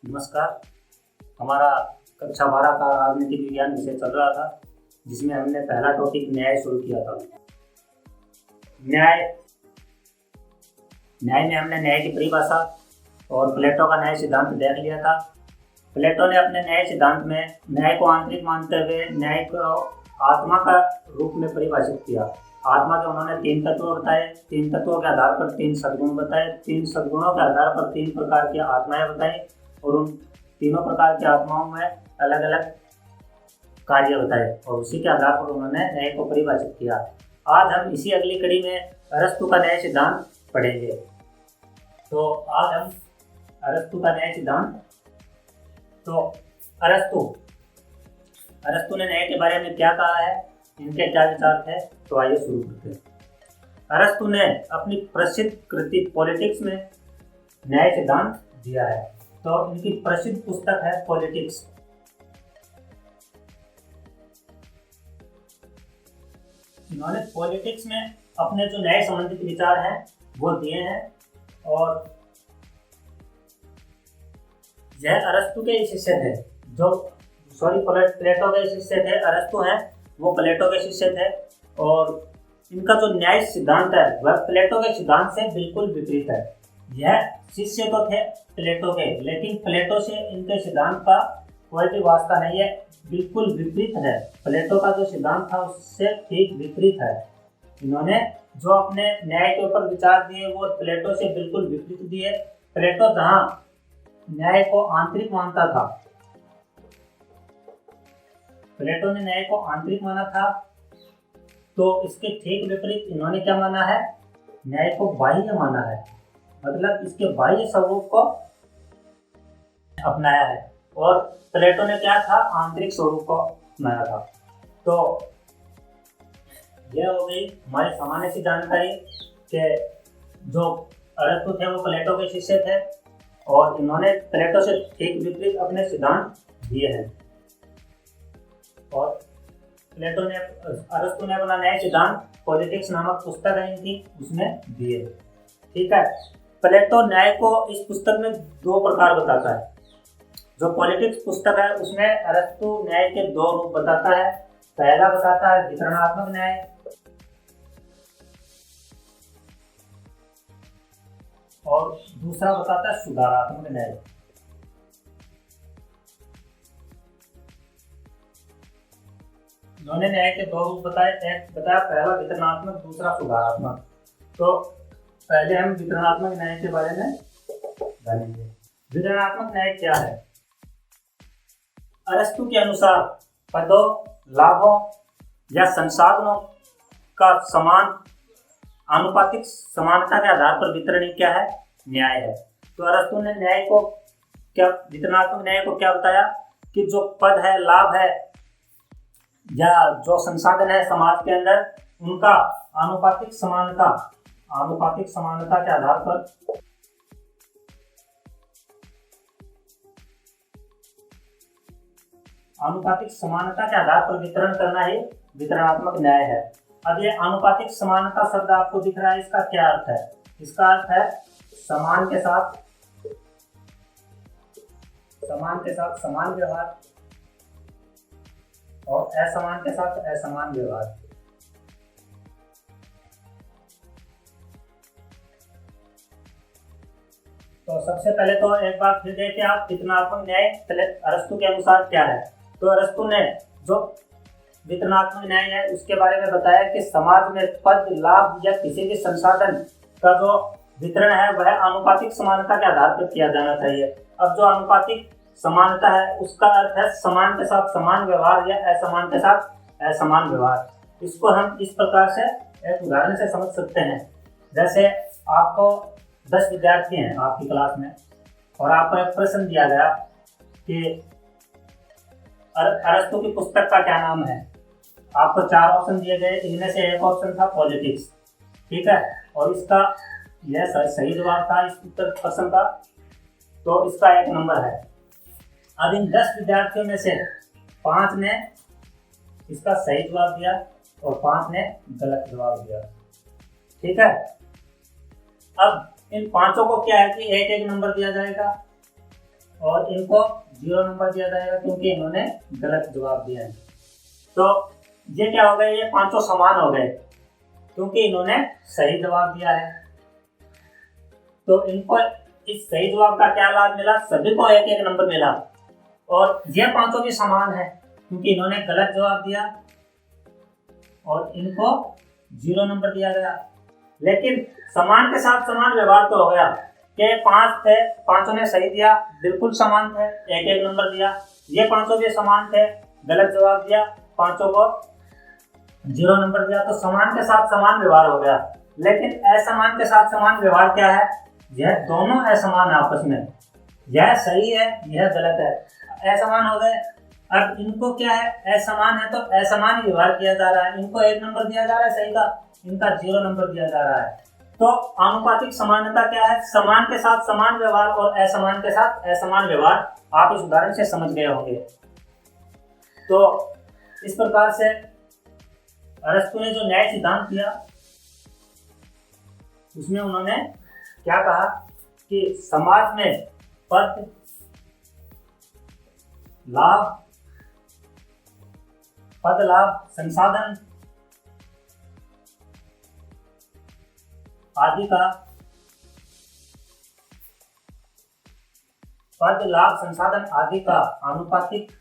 नमस्कार। हमारा कक्षा 12 का राजनीतिक विज्ञान विषय चल रहा था, जिसमें हमने पहला टॉपिक न्याय शुरू किया था। न्याय में हमने न्याय की परिभाषा और प्लेटो का न्याय सिद्धांत देख लिया था। प्लेटो ने अपने न्याय सिद्धांत में न्याय को आंतरिक मानते हुए न्याय को आत्मा का रूप में परिभाषित किया। आत्मा के उन्होंने 3 तत्व बताए, 3 तत्वों के आधार पर 3 सद्गुण बताए, 3 सद्गुणों के आधार पर 3 प्रकार की आत्माएं बताई और उन तीनों प्रकार की आत्माओं में अलग अलग कार्य बताए और उसी के आधार पर उन्होंने न्याय को परिभाषित किया। आज हम इसी अगली कड़ी में अरस्तु का न्याय सिद्धांत पढ़ेंगे। तो आज हम अरस्तु का न्याय सिद्धांत अरस्तु ने न्याय के बारे में क्या कहा है, इनके क्या विचार थे, तो आइए शुरू करते हैं। अरस्तु ने अपनी प्रसिद्ध कृति पॉलिटिक्स में न्याय सिद्धांत दिया है। तो इनकी प्रसिद्ध पुस्तक है पॉलिटिक्स। इन्होंने पॉलिटिक्स में अपने जो न्याय संबंधित विचार हैं वो दिए हैं और यह अरस्तु के शिष्य थे। प्लेटो के शिष्य थे। अरस्तु हैं वो प्लेटो के शिष्य थे और इनका जो न्याय सिद्धांत है वह प्लेटो के सिद्धांत से बिल्कुल विपरीत है। यह शिष्य तो थे प्लेटो के, लेकिन प्लेटो से इनके सिद्धांत का कोई भी वास्ता नहीं है, बिल्कुल विपरीत है। प्लेटो का जो सिद्धांत था उससे ठीक विपरीत है। इन्होंने जो अपने न्याय के ऊपर विचार दिए वो प्लेटो से बिल्कुल विपरीत दिए। प्लेटो जहाँ न्याय को आंतरिक मानता था, प्लेटो ने न्याय को आंतरिक माना था, तो इसके ठीक विपरीत इन्होंने क्या माना है, न्याय को बाह्य माना है। मतलब इसके बाह्य स्वरूप को अपनाया है और प्लेटो ने क्या था, आंतरिक स्वरूप को अपनाया था। तो यह हो गई हमारी सामान्य सी जानकारी कि जो अरस्तु थे वो प्लेटो के शिष्य थे और इन्होंने प्लेटो से ठीक विपरीत अपने सिद्धांत दिए हैं। और अरस्तु ने अपना न्याय सिद्धांत पॉलिटिक्स नामक पुस्तक है इनकी, उसमें दिए। ठीक है। प्लेटो न्याय को इस पुस्तक में 2 प्रकार बताता है। जो पॉलिटिक्स पुस्तक है उसमें अरस्तु न्याय के 2 रूप बताता है। पहला बताता है वितरणात्मक न्याय और दूसरा बताता है सुधारात्मक न्याय। उन्होंने न्याय के 2 रूप बताए, एक बताया पहला वितरणात्मक, दूसरा सुधारात्मक। तो पहले हम वितरणात्मक न्याय के बारे में जानेंगे। वितरणात्मक न्याय क्या है? अरस्तु के अनुसार पदों, लाभों या संसाधनों का समान आनुपातिक समानता के आधार पर वितरण क्या है, न्याय है। तो अरस्तु ने वितरणात्मक न्याय को क्या बताया कि जो पद है, लाभ है या जो संसाधन है समाज के अंदर, उनका आनुपातिक समानता के आधार पर वितरण करना ही वितरणात्मक न्याय है। अब ये आनुपातिक समानता शब्द आपको दिख रहा है, इसका क्या अर्थ है? इसका अर्थ है समान के साथ समान व्यवहार और असमान के साथ असमान व्यवहार। तो सबसे पहले तो एक बार फिर देखें आप, वितरणात्मक न्याय अरस्तु के अनुसार क्या है। तो अरस्तु ने जो वितरणात्मक न्याय है उसके बारे में बताया कि समाज में पद, लाभ या किसी भी संसाधन का जो वितरण है वह आनुपातिक समानता के आधार पर किया जाना चाहिए। अब जो आनुपातिक समानता है उसका अर्थ है समान के साथ समान व्यवहार या असमान के साथ असमान व्यवहार। इसको हम इस प्रकार से एक उदाहरण से समझ सकते हैं। जैसे आपको 10 विद्यार्थी हैं आपकी क्लास में और आपको एक प्रश्न दिया गया कि अरस्तु की पुस्तक का क्या नाम है। आपको 4 ऑप्शन दिए गए, इनमें से एक ऑप्शन था पॉलिटिक्स। ठीक है। और इसका यह सही जवाब था इस उत्तर प्रश्न का, तो इसका 1 नंबर है। अब इन 10 विद्यार्थियों में से 5 ने इसका सही जवाब दिया और 5 ने गलत जवाब दिया। ठीक है। अब इन पांचों को क्या है कि एक एक नंबर दिया जाएगा और इनको 0 नंबर दिया जाएगा क्योंकि इन्होंने गलत जवाब दिया है। तो ये क्या हो गए, ये पांचों समान हो गए क्योंकि इन्होंने सही जवाब दिया है। तो इनको इस सही जवाब का क्या लाभ मिला, सभी को 1-1 नंबर मिला। और ये पांचों भी समान है क्योंकि इन्होंने गलत जवाब दिया और इनको 0 नंबर दिया गया। लेकिन समान के साथ समान व्यवहार तो हो गया कि 5 थे, पांचों ने सही दिया, बिल्कुल समान थे, 1-1 नंबर दिया। ये पांचों भी समान थे, गलत जवाब दिया, पांचों को 0 नंबर दिया। तो समान के साथ समान व्यवहार हो गया। लेकिन असमान के साथ समान व्यवहार क्या है, यह दोनों असमान है आपस में, यह सही है, यह गलत है, असमान हो गए। अब इनको क्या है, असमान है तो असमान ही व्यवहार किया जा रहा है। इनको 1 नंबर दिया जा रहा है सही का, इनका 0 नंबर दिया जा रहा है। तो आनुपातिक समानता क्या है, समान के साथ समान व्यवहार और असमान के साथ असमान व्यवहार। आप इस उदाहरण से समझ गए होंगे। तो इस प्रकार से अरस्तु ने जो न्याय सिद्धांत दिया उसमें उन्होंने क्या कहा कि समाज में पद, लाभ, संसाधन आदि का, पद, लाभ, संसाधन आदि का आनुपातिक।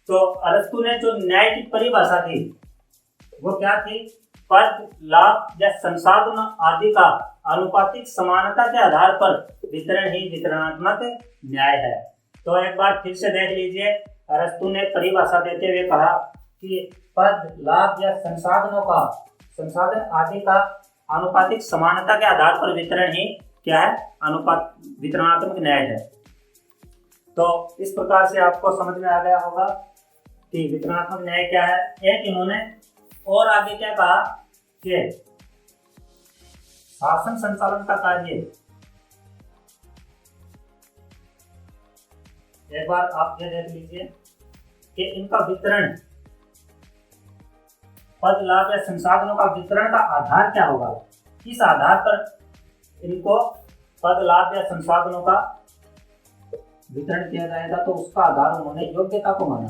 तो अरस्तु ने जो न्याय की परिभाषा दी वो क्या थी, पद, लाभ या संसाधन आदि का आनुपातिक समानता के आधार पर वितरण ही वितरणात्मक न्याय है। तो एक बार फिर से देख लीजिए, अरस्तु ने परिभाषा देते हुए कहा कि पद, लाभ या संसाधन आदि का आनुपातिक समानता के आधार पर वितरण ही क्या है, अनुपात वितरणात्मक न्याय है। तो इस प्रकार से आपको समझ में आ गया होगा कि वितरणात्मक न्याय क्या है। एक इन्होंने और आगे क्या कहा कि शासन संचालन का कार्य, एक बार आप ये देख लीजिए कि इनका वितरण, पद, लाभ या संसाधनों का वितरण का आधार क्या होगा, किस आधार पर इनको पद, लाभ या संसाधनों का वितरण किया जाएगा, तो उसका आधार उन्होंने योग्यता को माना।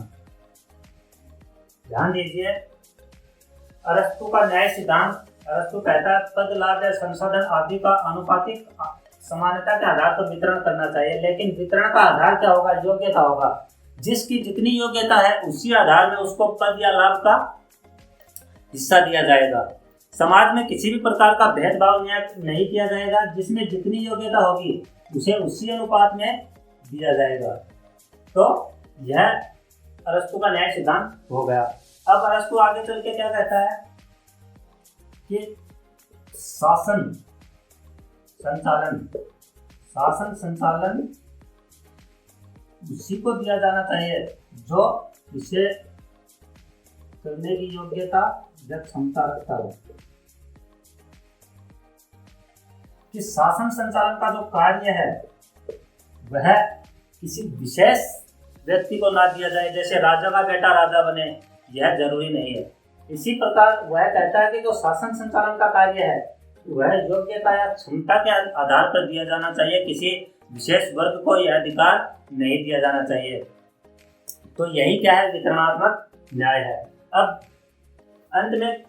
ध्यान दीजिए, अरस्तु का न्याय सिद्धांत, अरस्तु कहता है पद, लाभ या संसाधन आदि का आनुपातिक समानता के आधार पर वितरण करना चाहिए, लेकिन वितरण का आधार क्या होगा, योग्यता होगा। जिसकी जितनी योग्यता है उसी आधार में उसको पद या लाभ का हिस्सा दिया जाएगा। समाज में किसी भी प्रकार का भेदभाव नहीं किया जाएगा, जिसमें जितनी योग्यता होगी उसे उसी अनुपात में दिया जाएगा। तो यह अरस्तु का न्याय सिद्धांत हो गया। अब अरस्तु आगे चल के क्या कहता है कि शासन संचालन उसी को दिया जाना चाहिए जो इसे करने की योग्यता या क्षमता रखता हो। कि शासन संचालन का जो कार्य है वह किसी विशेष व्यक्ति को ना दिया जाए, जैसे राजा का बेटा राजा बने, यह जरूरी नहीं है। इसी प्रकार वह कहता है कि जो शासन संचालन का कार्य है वह योग्यता या क्षमता के आधार पर दिया जाना चाहिए, किसी विशेष वर्ग को यह अधिकार नहीं दिया जाना चाहिए। तो यही क्या है, वितरणात्मक न्याय है। अब अंत में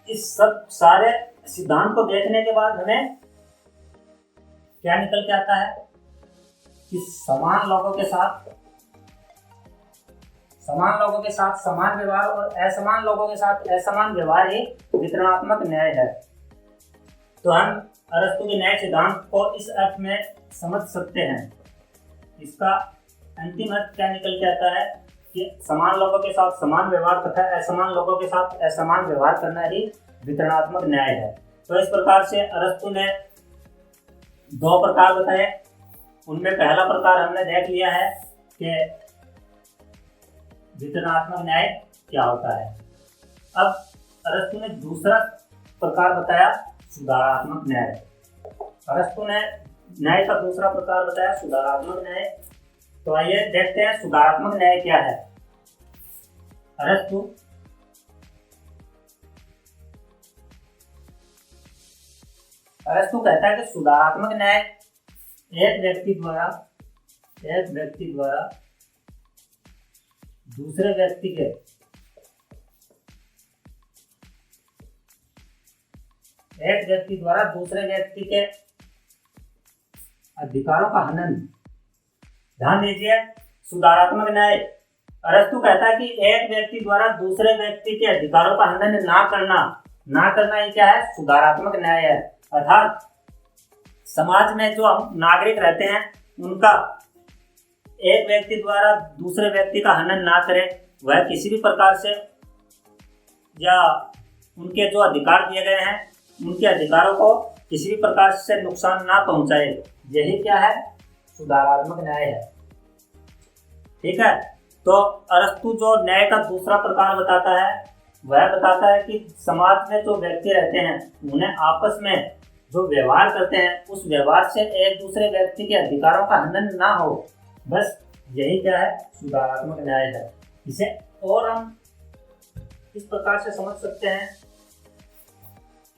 इस सब सारे सिद्धांत को देखने के बाद हमें क्या निकल के आता है कि समान लोगों के साथ समान व्यवहार और असमान लोगों के साथ असमान व्यवहार ही वितरणात्मक न्याय है। तो हम अरस्तु के न्याय सिद्धांत को इस अर्थ में समझ सकते हैं। इसका अंतिम अर्थ क्या निकल के आता है कि समान लोगों के साथ समान व्यवहार तथा असमान लोगों के साथ असमान व्यवहार करना ही वितरणात्मक न्याय है। तो इस प्रकार से अरस्तु ने 2 प्रकार बताए। उनमें पहला प्रकार हमने देख लिया है कि वितरणात्मक न्याय क्या होता है। अब अरस्तु ने दूसरा प्रकार बताया, सुधारात्मक न्याय। अरस्तु ने न्याय का दूसरा प्रकार बताया, सुधारात्मक न्याय। तो आइए देखते हैं सुधारात्मक न्याय क्या है। अरस्तु कहता है कि सुधारात्मक न्याय एक व्यक्ति द्वारा दूसरे व्यक्ति के अधिकारों का हनन। ध्यान दीजिए, सुधारात्मक न्याय। अरस्तु कहता है कि एक व्यक्ति द्वारा दूसरे व्यक्ति के अधिकारों का हनन ना करना ये क्या है? सुधारात्मक न्याय है। अर्थात समाज में जो हम नागरिक रहते हैं उनका एक व्यक्ति द्वारा दूसरे व्यक्ति का हनन ना करे, वह किसी भी प्रकार से या उनके जो अधिकार दिए गए हैं उनके अधिकारों को किसी भी प्रकार से नुकसान ना पहुंचाए, यही क्या है? सुधारात्मक न्याय है। ठीक है, तो अरस्तु जो न्याय का दूसरा प्रकार बताता है वह बताता है कि समाज में जो व्यक्ति रहते हैं उन्हें आपस में जो व्यवहार करते हैं उस व्यवहार से एक दूसरे व्यक्ति के अधिकारों का हनन ना हो, बस यही क्या है? सुधारात्मक न्याय है। इसे और हम इस प्रकार से समझ सकते हैं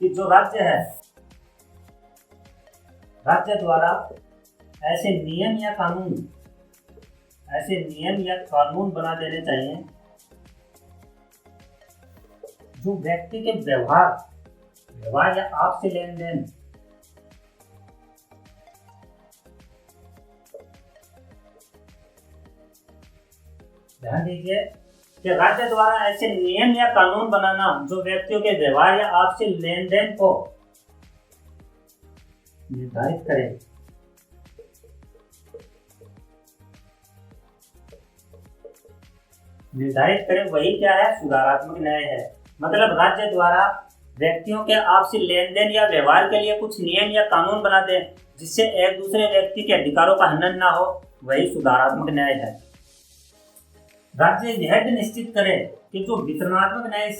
कि जो राज्य है, राज्य द्वारा ऐसे नियम या कानून बना देने चाहिए जो व्यक्ति के व्यवहार या आपसी लेन देन ध्यान दीजिए कि राज्य द्वारा ऐसे नियम या कानून बनाना जो व्यक्तियों के व्यवहार या आपसी लेन देन को निर्धारित करे, वही क्या है? सुधारात्मक न्याय है। मतलब राज्य द्वारा व्यक्तियों के आपसी लेन देन या व्यवहार के लिए कुछ नियम या कानून बना दे जिससे एक दूसरे व्यक्ति के अधिकारों का हनन ना हो, वही सुधारात्मक न्याय है। राज्य यह भी निश्चित करे कि जो वितरणात्मक न्याय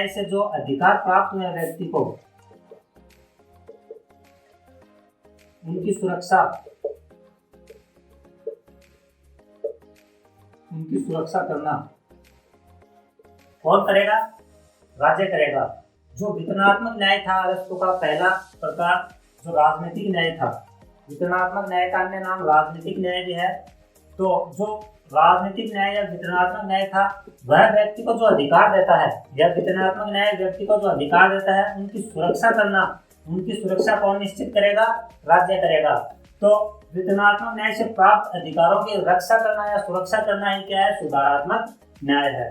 से जो अधिकार प्राप्त हुए व्यक्ति को उनकी सुरक्षा करना कौन करेगा? राज्य करेगा। जो वितरणात्मक न्याय था अरस्तु का पहला प्रकार, जो राजनीतिक न्याय था, वितरणात्मक न्याय का अन्य नाम राजनीतिक न्याय भी है। तो जो राजनीतिक न्याय या वितरणात्मक न्याय था वह व्यक्ति को जो अधिकार देता है, या वितरणात्मक न्याय व्यक्ति को जो अधिकार देता है उनकी सुरक्षा करना, उनकी सुरक्षा कौन निश्चित करेगा? राज्य करेगा। तो वितरणात्मक न्याय से प्राप्त अधिकारों की रक्षा करना या सुरक्षा करना ही क्या है? सुधारात्मक न्याय है।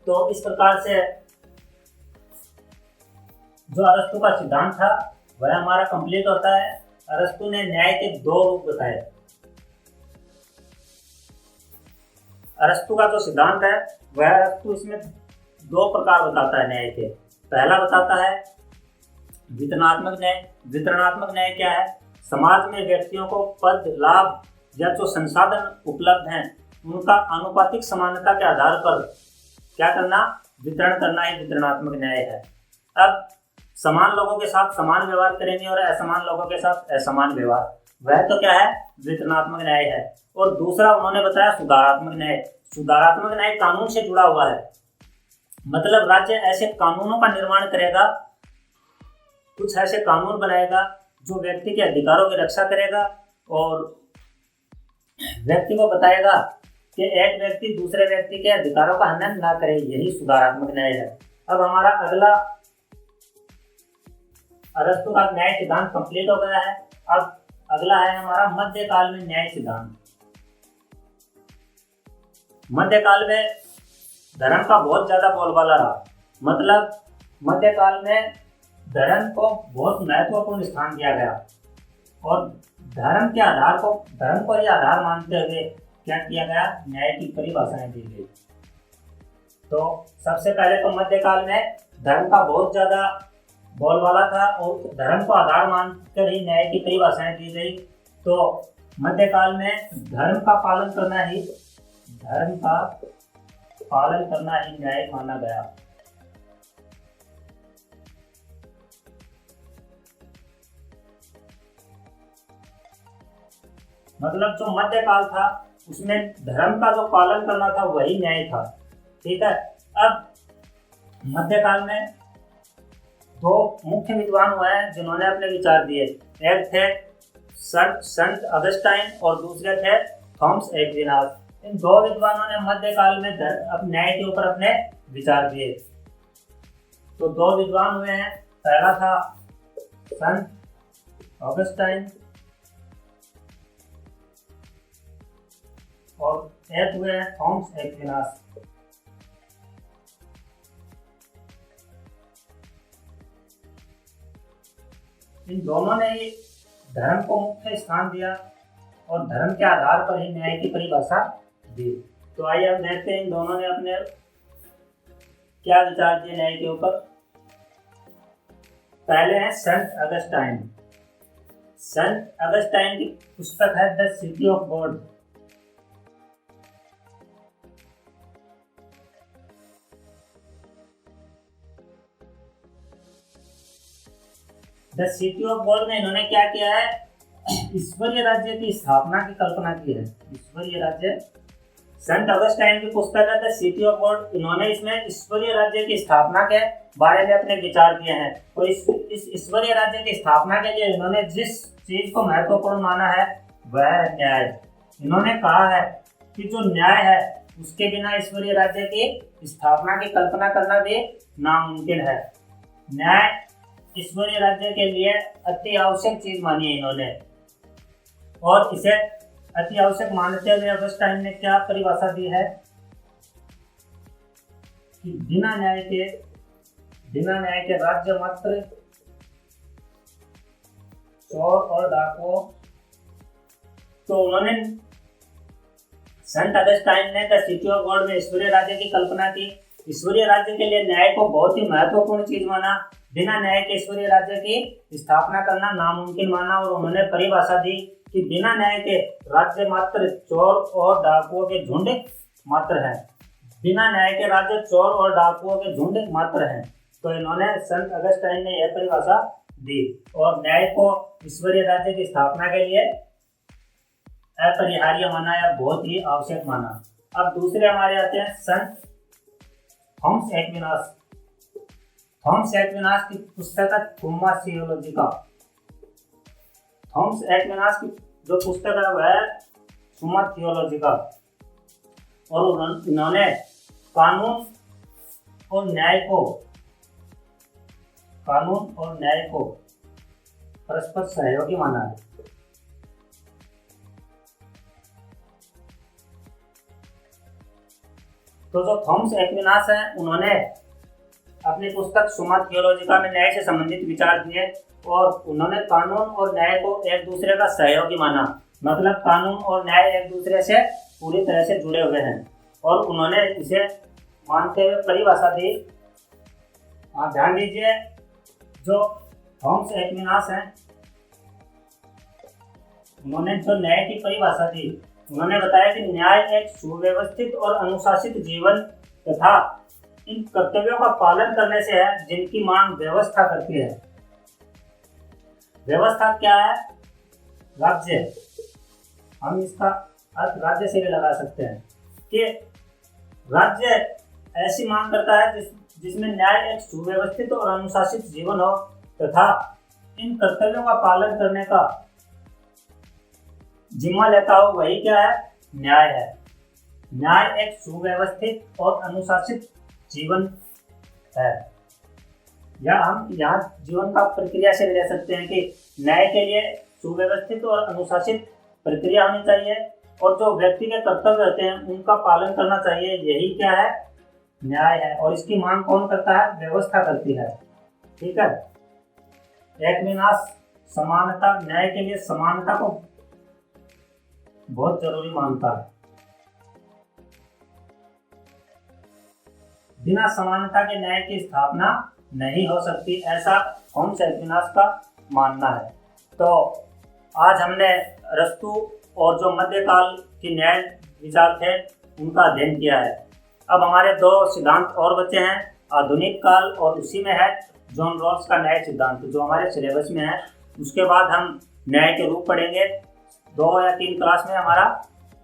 तो इस प्रकार से जो अरस्तु का सिद्धांत था वह हमारा कंप्लीट होता है। अरस्तु ने न्याय के दो रूप बताए। अरस्तु का जो सिद्धांत है वह अरस्तु इसमें दो प्रकार बताता है न्याय के। पहला बताता है वितरणात्मक न्याय। वितरणात्मक न्याय क्या है? समाज में व्यक्तियों को पद, लाभ या जो संसाधन उपलब्ध हैं उनका आनुपातिक समानता के आधार पर क्या करना? वितरण करना ही वितरणात्मक न्याय है। अब समान लोगों के साथ समान व्यवहार करेंगे और असमान लोगों के साथ असमान व्यवहार, वह तो क्या है? वितरणात्मक न्याय है। और दूसरा उन्होंने बताया सुधारात्मक न्याय। सुधारात्मक न्याय कानून से जुड़ा हुआ है। मतलब राज्य ऐसे कानूनों का निर्माण करेगा, कुछ ऐसे कानून बनाएगा जो व्यक्ति के अधिकारों की रक्षा करेगा और व्यक्ति को बताएगा कि एक व्यक्ति दूसरे व्यक्ति के अधिकारों का हनन ना करे, यही सुधारात्मक न्याय है। अब हमारा अगला अरस्तु का न्याय सिद्धांत कंप्लीट हो गया है। अब अगला है हमारा मध्यकाल में न्याय सिद्धांत। मध्यकाल में धर्म का बहुत ज्यादा बोलबाला रहा। मतलब मध्यकाल में धर्म को बहुत महत्वपूर्ण स्थान दिया गया और धर्म को ही आधार मानते हुए क्या किया गया? न्याय की परिभाषाएं दी गई। तो सबसे पहले तो मध्यकाल में धर्म का बहुत ज्यादा बोलबाला था और धर्म को आधार मानकर ही न्याय की परिभाषाएं दी गई। तो मध्यकाल में धर्म का पालन करना ही न्याय माना गया। मतलब जो मध्यकाल था उसमें धर्म का जो पालन करना था वही न्याय था। ठीक है। अब मध्यकाल में दो मुख्य विद्वान हुए हैं जिन्होंने अपने विचार दिए। एक थे संत अगस्टाइन और दूसरे थे थॉमस एक्विनास। इन दो विद्वानों ने मध्यकाल में न्याय के ऊपर अपने विचार दिए। तो दो विद्वान हुए हैं, पहला था संत ऑगस्टाइन और एक हुए हैं थॉमस एक्विनास। इन दोनों ने ही धर्म को मुख्य स्थान दिया और धर्म के आधार पर ही न्याय की परिभाषा दी। तो आइए अब देखते हैं इन दोनों ने अपने क्या विचार दिए न्याय के ऊपर। पहले है संत अगस्टाइन। संत अगस्टाइन की पुस्तक है the city of God. The city of God में इन्होंने क्या किया है, ईश्वरीय राज्य की स्थापना की कल्पना की है। ईश्वरीय राज्य, संत अगस्टाइन की पुस्तक है द सिटी ऑफ गॉड। इन्होंने इसमें ईश्वरीय राज्य की स्थापना के बारे में अपने विचार दिए हैं। और इस ईश्वरीय राज्य की स्थापना के लिए इन्होंने जिस चीज को महत्वपूर्ण माना है वह है न्याय। इन्होंने कहा है कि जो न्याय है उसके बिना ईश्वरीय राज्य की स्थापना की कल्पना करना भी नामुमकिन है। न्याय ईश्वरीय राज्य के लिए अति आवश्यक चीज मानी है इन्होंने, और इसे अति आवश्यक मानते हुए अगस्टाइन ने क्या परिभाषा दी है कि बिना न्याय के राज्य मात्र चोर और डाकुओं। तो उन्होंने संत अगस्टाइन ने द सिटी ऑफ गॉड में ईश्वरीय राज्य की कल्पना की। ईश्वरीय राज्य के लिए न्याय को बहुत ही महत्वपूर्ण चीज माना। बिना न्याय के ईश्वरीय राज्य की स्थापना करना नामुमकिन माना। और उन्होंने परिभाषा दी कि बिना न्याय के राज्य मात्र चोर और डाकुओं के झुंड मात्र हैं। बिना न्याय के राज्य चोर और डाकुओं के झुंड मात्र हैं। तो इन्होंने संत अगस्टाइन ने यह परिभाषा दी और न्याय को ईश्वरीय राज्य की स्थापना के लिए अपरिहार्य माना या बहुत ही आवश्यक माना। अब दूसरे हमारे आते हैं संत थॉमस एक्विनास। थॉमस एक्विनास की पुस्तक है थूमा थियोलॉजिका। थॉमस एक्विनास की जो पुस्तक है वह थूमा थियोलॉजिका। और इन्होंने कानून और न्याय को परस्पर सहयोगी माना है। तो जो थॉमस एक्विनास है उन्होंने अपनी पुस्तक सुमा थियोलॉजिका में न्याय से संबंधित विचार दिए और उन्होंने कानून और न्याय को एक दूसरे का सहयोगी माना। मतलब कानून और न्याय एक दूसरे से पूरी तरह से जुड़े हुए हैं और उन्होंने इसे मानते हुए परिभाषा दी। आप ध्यान दीजिए, जो थॉमस एक्विनास हैं उन्होंने जो न्याय की परिभाषा दी, उन्होंने बताया कि न्याय एक सुव्यवस्थित और अनुशासित जीवन तथा इन कर्तव्यों का पालन करने से है जिनकी मांग व्यवस्था करती है। व्यवस्था क्या है? राज्य। हम इसका अर्थ राज्य से भी लगा सकते हैं कि राज्य ऐसी मांग करता है जिसमें न्याय एक सुव्यवस्थित और अनुशासित जीवन हो तथा इन कर्तव्यों का पालन करने का जिम्मा लेता हो, वही क्या है? न्याय है। न्याय एक सुव्यवस्थित और अनुशासित जीवन है। या हम यहाँ जीवन का प्रक्रिया से ले सकते हैं कि न्याय के लिए सुव्यवस्थित और अनुशासित प्रक्रिया होनी चाहिए और जो व्यक्ति के कर्तव्य होते हैं उनका पालन करना चाहिए। यही क्या है? न्याय है। और इसकी मांग कौन करता है? व्यवस्था करती है। ठीक है। एक्विनास समानता, न्याय के लिए समानता को बहुत जरूरी मानता है। बिना समानता के न्याय की स्थापना नहीं हो सकती, ऐसा थॉमस एक्विनास का मानना है। तो आज हमने अरस्तु और जो मध्यकाल के न्याय विचार थे उनका अध्ययन किया है। अब हमारे दो सिद्धांत और बचे हैं, आधुनिक काल और उसी में है जॉन रॉल्स का न्याय सिद्धांत जो हमारे सिलेबस में है। उसके बाद हम न्याय के रूप पढ़ेंगे। 2 या 3 क्लास में हमारा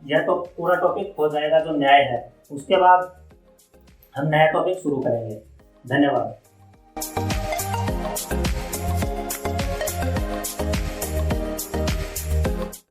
यह तो पूरा टॉपिक हो जाएगा जो न्याय है। उसके बाद हम नया टॉपिक शुरू करेंगे। धन्यवाद।